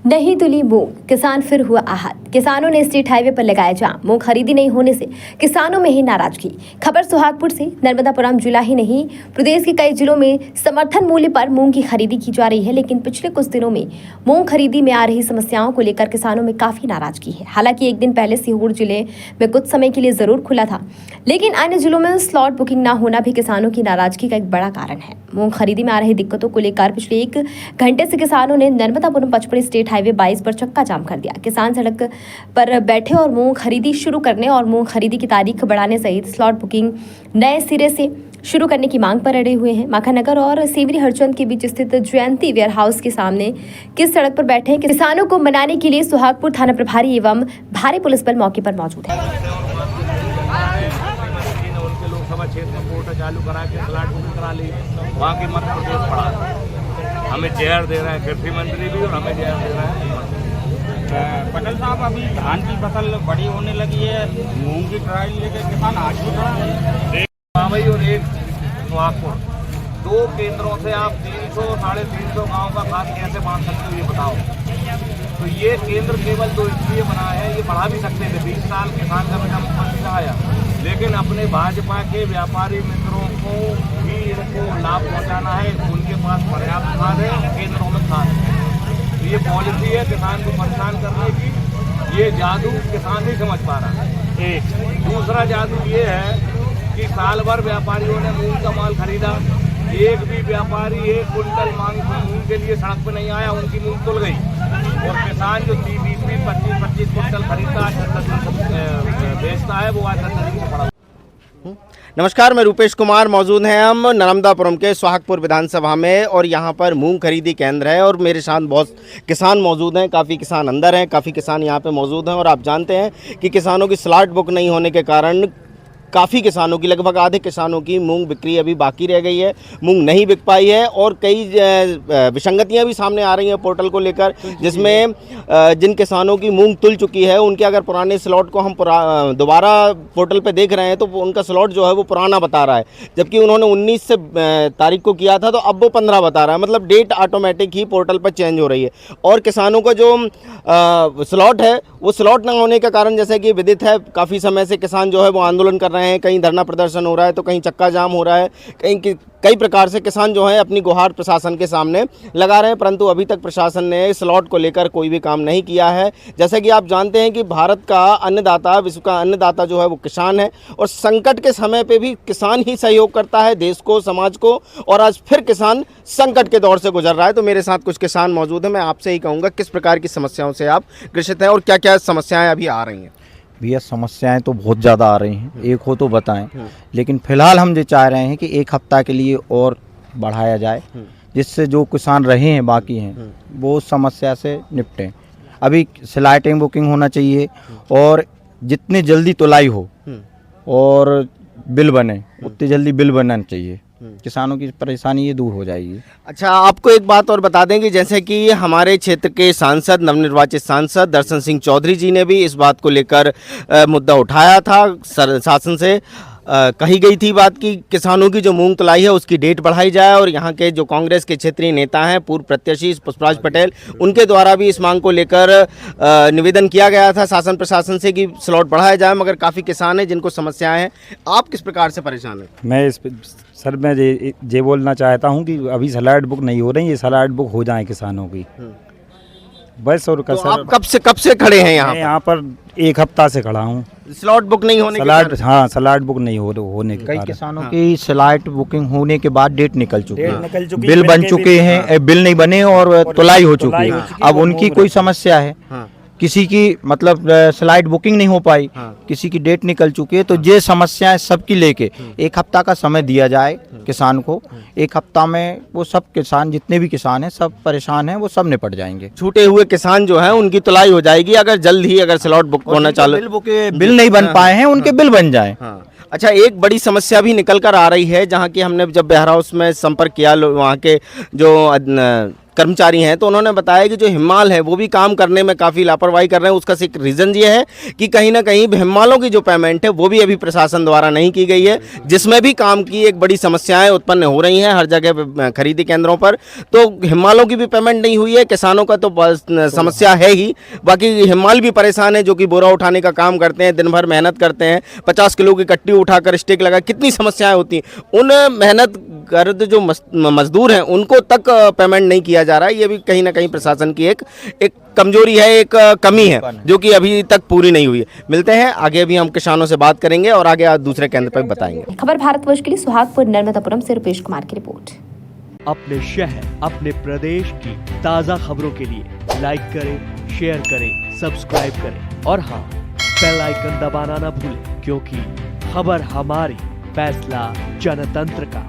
नहीं तुली मूंग, किसान फिर हुआ आहत। किसानों ने स्टेट हाईवे पर लगाया जाम। मूंग खरीदी नहीं होने से किसानों में ही नाराजगी। खबर सुहागपुर से। नर्मदापुरम जिला ही नहीं, प्रदेश के कई जिलों में समर्थन मूल्य पर मूंग की खरीदी की जा रही है, लेकिन पिछले कुछ दिनों में मूंग खरीदी में आ रही समस्याओं को लेकर किसानों में काफी नाराजगी है। हालांकि एक दिन पहले सीहोर जिले में कुछ समय के लिए जरूर खुला था, लेकिन अन्य जिलों में स्लॉट बुकिंग न होना भी किसानों की नाराजगी का एक बड़ा कारण है। मूंग खरीदी में आ रही दिक्कतों को लेकर पिछले 1 घंटे से किसानों ने नर्मदापुरम पचमढ़ी स्टेट हाईवे 22 पर चक्का जाम कर दिया। किसान सड़क पर बैठे और मूंग खरीदी शुरू करने और मूंग खरीदी की तारीख बढ़ाने सहित स्लॉट बुकिंग नए सिरे से शुरू करने की मांग पर अड़े हुए हैं। माखानगर और सेवरी हरचंद के बीच स्थित जयंती वेयर हाउस के सामने किस सड़क पर बैठे किसानों को मनाने के लिए सुहागपुर थाना प्रभारी एवं भारी पुलिस बल मौके पर मौजूद है। लोकसभा क्षेत्र में पोर्टल चालू करा के स्लॉट बुकिंग करा ली, वहाँ की मध्य प्रदेश पड़ा, हमें जहर दे रहा है कृषि मंत्री भी और हमें जहर दे रहा है। पटेल साहब, अभी धान की फसल बड़ी होने लगी है, मूंग की ट्रायल लेके किसान आज भी खड़ा है। भाई और एक सुहागपुर, 2 केंद्रों से आप 300 साढ़े 300 गाँव का खाद कैसे बांध सकते हो ये बताओ। तो ये केंद्र केवल 2 इसलिए बना है, ये बढ़ा भी सकते थे। 20 साल किसान का बेटा मुख्यमंत्री आया, लेकिन अपने भाजपा के व्यापारी मित्रों को भी इनको लाभ पहुंचाना है। उनके पास पर्याप्त खाद है, केंद्रों में खाद है। तो ये पॉलिसी है किसान को परेशान करने की। ये जादू किसान नहीं समझ पा रहा। एक दूसरा जादू ये है कि साल भर व्यापारियों ने मूंग का माल खरीदा, एक भी व्यापारी 1 कुंटल मूंग के लिए सड़क पर नहीं आया, उनकी मूंग तुल गई। और किसान जो 20-25 कुंटल खरीदता बेचता है, वो आज 10 दिन से पड़ा। नमस्कार, मैं रूपेश कुमार। मौजूद हैं हम नर्मदापुरम के सुहागपुर विधानसभा में और यहाँ पर मूंग खरीदी केंद्र है और मेरे साथ बहुत किसान मौजूद हैं। काफ़ी किसान अंदर हैं, काफ़ी किसान यहाँ पे मौजूद हैं और आप जानते हैं कि किसानों की स्लॉट बुक नहीं होने के कारण काफ़ी किसानों की, लगभग आधे किसानों की मूंग बिक्री अभी बाकी रह गई है, मूंग नहीं बिक पाई है। और कई विसंगतियां भी सामने आ रही हैं पोर्टल को लेकर, जिसमें जिन किसानों की मूंग तुल चुकी है उनके अगर पुराने स्लॉट को हम दोबारा पोर्टल पे देख रहे हैं तो उनका स्लॉट जो है वो पुराना बता रहा है, जबकि उन्होंने 19 से तारीख को किया था, तो अब वो 15 बता रहा है। मतलब डेट ऑटोमेटिक ही पोर्टल पर चेंज हो रही है। और किसानों का जो स्लॉट है वो स्लॉट न होने के कारण, जैसे कि विदित है, काफ़ी समय से किसान जो है वो आंदोलन कर रहे हैं। कहीं धरना प्रदर्शन हो रहा है तो कहीं चक्का जाम हो रहा है, कई प्रकार से किसान जो है अपनी गुहार प्रशासन के सामने लगा रहे हैं, परंतु अभी तक प्रशासन ने स्लॉट को लेकर कोई भी काम नहीं किया है। जैसे कि आप जानते हैं कि भारत का अन्नदाता, विश्व का अन्नदाता जो है वो किसान है और संकट के समय पे भी किसान ही सहयोग करता है देश को, समाज को। और आज फिर किसान संकट के दौर से गुजर रहा है। तो मेरे साथ कुछ किसान मौजूद हैं। मैं आपसे ही कहूँगा किस प्रकार की समस्याओं से आप ग्रसित हैं और क्या क्या समस्याएँ अभी आ रही हैं? भैया, समस्याएं तो बहुत ज़्यादा आ रही हैं, एक हो तो बताएं। लेकिन फिलहाल हम ये चाह रहे हैं कि 1 हफ्ता के लिए और बढ़ाया जाए, जिससे जो किसान रहे हैं बाकी हैं वो उस समस्या से निपटें। अभी स्लॉटिंग बुकिंग होना चाहिए और जितनी जल्दी तुलाई हो और बिल बने उतनी जल्दी बिल बनना चाहिए। किसानों की परेशानी ये दूर हो जाएगी। अच्छा, आपको एक बात और बता दें कि जैसे कि हमारे क्षेत्र के सांसद, नवनिर्वाचित सांसद दर्शन सिंह चौधरी जी ने भी इस बात को लेकर मुद्दा उठाया था। शासन से कही गई थी बात कि किसानों की जो मूंग तुलाई है उसकी डेट बढ़ाई जाए। और यहाँ के जो कांग्रेस के क्षेत्रीय नेता हैं, पूर्व प्रत्याशी पुष्पराज पटेल, उनके द्वारा भी इस मांग को लेकर निवेदन किया गया था शासन प्रशासन से कि स्लॉट बढ़ाया जाए, मगर काफ़ी किसान हैं जिनको समस्याएं हैं। आप किस प्रकार से परेशान हैं? मैं ये बोलना चाहता हूँ कि अभी स्लॉट बुक नहीं हो रही, ये स्लॉट बुक हो जाए किसानों की बस। और तो आप कब से खड़े हैं यहाँ? यहाँ पर 1 हफ्ता से खड़ा हूँ। स्लॉट बुक नहीं होने स्लॉट बुक नहीं होने के कारण किसानों की स्लॉट बुकिंग होने के बाद डेट निकल चुकी है, बिल बन चुके हैं, बिल नहीं बने और तुलाई हो चुकी है। अब उनकी कोई समस्या है, किसी की मतलब स्लॉट बुकिंग नहीं हो पाई, किसी की डेट निकल चुकी है। तो ये समस्याएं सबकी लेके 1 हफ्ता का समय दिया जाए किसान को। 1 हफ्ता में वो सब किसान, जितने भी किसान हैं, सब परेशान हैं, वो सब निपट जाएंगे। छूटे हुए किसान जो हैं उनकी तुलाई हो जाएगी अगर जल्द ही अगर स्लॉट बुक होना चालू, बिल नहीं बन पाए हैं उनके बिल बन जाए। अच्छा, एक बड़ी समस्या भी निकल कर आ रही है, जहाँ की हमने जब वेयर हाउस में संपर्क किया, वहाँ के जो कर्मचारी हैं, तो उन्होंने बताया कि जो हिम्माल है वो भी काम करने में काफ़ी लापरवाही कर रहे हैं। उसका एक रीज़न ये है कि कहीं ना कहीं हिम्मालों की जो पेमेंट है वो भी अभी प्रशासन द्वारा नहीं की गई है, जिसमें भी काम की एक बड़ी समस्याएं उत्पन्न हो रही हैं हर जगह खरीदी केंद्रों पर। तो हिम्मालों की भी पेमेंट नहीं हुई है, किसानों का तो समस्या है ही, बाकी हिम्माल भी परेशान है जो कि बोरा उठाने का काम करते हैं, दिन भर मेहनत करते हैं, 50 किलो की कट्टी उठाकर स्टिक लगा, कितनी समस्याएं होती हैं। उन मेहनत गर्द जो मजदूर हैं उनको तक पेमेंट नहीं किया जा रहा है। ये भी कहीं ना कहीं प्रशासन की एक कमजोरी है, एक कमी है जो कि अभी तक पूरी नहीं हुई है। मिलते हैं आगे, भी हम किसानों से बात करेंगे और आगे दूसरे केंद्र पर बताएंगे। खबर भारतवर्ष के लिए सुहागपुर नर्मदापुरम से रुपेश कुमार की रिपोर्ट। अपने शहर, अपने प्रदेश की ताज़ा खबरों के लिए लाइक करें, शेयर करें, सब्सक्राइब करें और हाँ, बेल आइकन दबाना ना भूलें, क्योंकि खबर हमारी, फैसला जनतंत्र का।